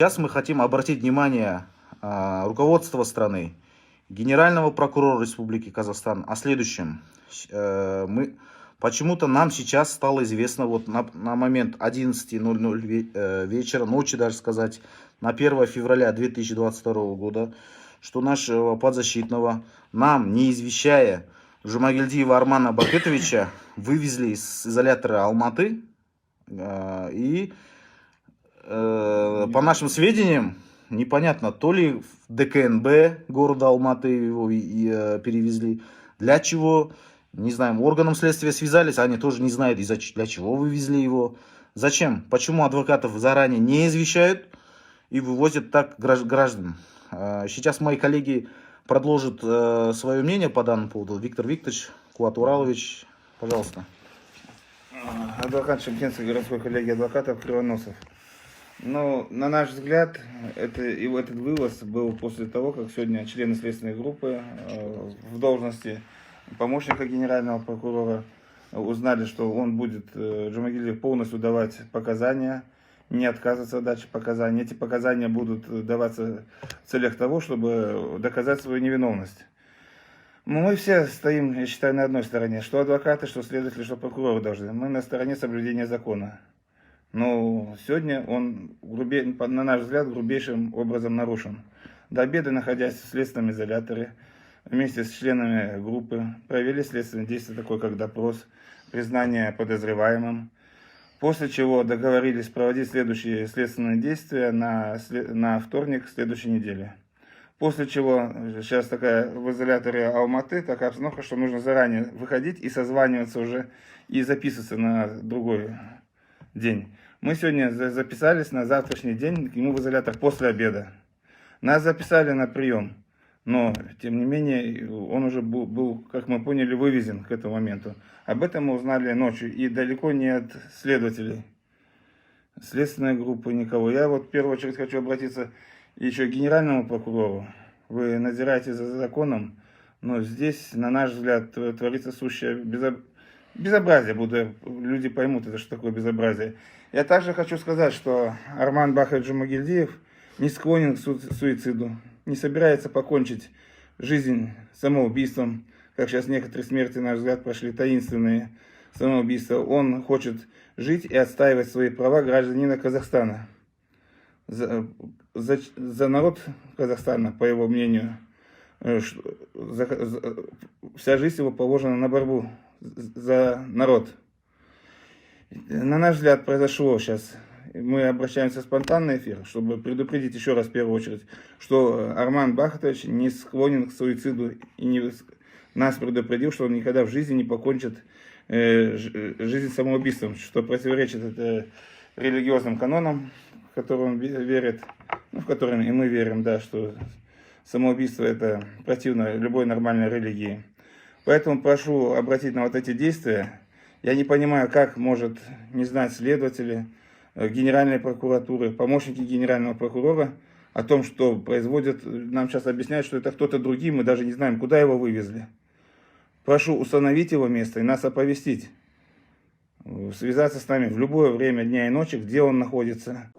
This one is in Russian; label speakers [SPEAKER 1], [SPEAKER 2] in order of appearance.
[SPEAKER 1] Сейчас мы хотим обратить внимание руководства страны, Генерального прокурора Республики Казахстан о следующем. Почему-то нам сейчас стало известно, вот на момент 11:00 вечера, ночи даже сказать, на 1 февраля 2022 года, что нашего подзащитного, нам, не извещая Жумагильдиева Армана Бакытовича, вывезли из изолятора Алматы. И по нашим сведениям, непонятно, то ли в ДКНБ города Алматы его перевезли, для чего, не знаем, органам следствия связались, они тоже не знают, для чего вывезли его, зачем, почему адвокатов заранее не извещают и вывозят так граждан. Сейчас мои коллеги продолжат свое мнение по данному поводу. Виктор Викторович, Куат Уралович, пожалуйста.
[SPEAKER 2] Адвокат Шымкентской городской коллегии адвокатов Кривоносов. Но, на наш взгляд, этот вывоз был после того, как сегодня члены следственной группы в должности помощника генерального прокурора узнали, что он будет Жумагильдиев полностью давать показания, не отказываться от дачи показаний. Эти показания будут даваться в целях того, чтобы доказать свою невиновность. Мы все стоим, я считаю, на одной стороне. Что адвокаты, что следователи, что прокуроры должны. Мы на стороне соблюдения закона. Но сегодня он, на наш взгляд, грубейшим образом нарушен. До обеда, находясь в следственном изоляторе, вместе с членами группы, провели следственное действие, такое как допрос, признание подозреваемым. После чего договорились проводить следующие следственные действия на вторник следующей недели. После чего, сейчас такая в изоляторе Алматы, такая обстановка, что нужно заранее выходить и созваниваться уже, и записываться на другой день. Мы сегодня записались на завтрашний день к нему в изолятор после обеда. Нас записали на прием, но, тем не менее, он уже был, как мы поняли, вывезен к этому моменту. Об этом мы узнали ночью, и далеко не от следователей, следственной группы, никого. Я вот в первую очередь хочу обратиться еще к генеральному прокурору. Вы надзираете за законом, но здесь, на наш взгляд, творится сущее безобразие. Люди поймут, это что такое безобразие. Я также хочу сказать, что Арман Бахыт Жумагильдиев не склонен к суициду, не собирается покончить жизнь самоубийством, как сейчас некоторые смерти, на наш взгляд, прошли таинственные самоубийства. Он хочет жить и отстаивать свои права гражданина Казахстана. За народ Казахстана, по его мнению, вся жизнь его положена на борьбу за народ. На наш взгляд, произошло сейчас, мы обращаемся в спонтанный эфир, чтобы предупредить еще раз в первую очередь, что Арман Бахытович не склонен к суициду и нас предупредил, что он никогда в жизни не покончит жизнь самоубийством, что противоречит религиозным канонам, в которые он верит, в которые и мы верим, да, что самоубийство это противно любой нормальной религии. Поэтому прошу обратить на вот эти действия. Я не понимаю, как может не знать следователи, Генеральной прокуратуры, помощники генерального прокурора о том, что производят. Нам сейчас объясняют, что это кто-то другой, мы даже не знаем, куда его вывезли. Прошу установить его место и нас оповестить. Связаться с нами в любое время дня и ночи, где он находится.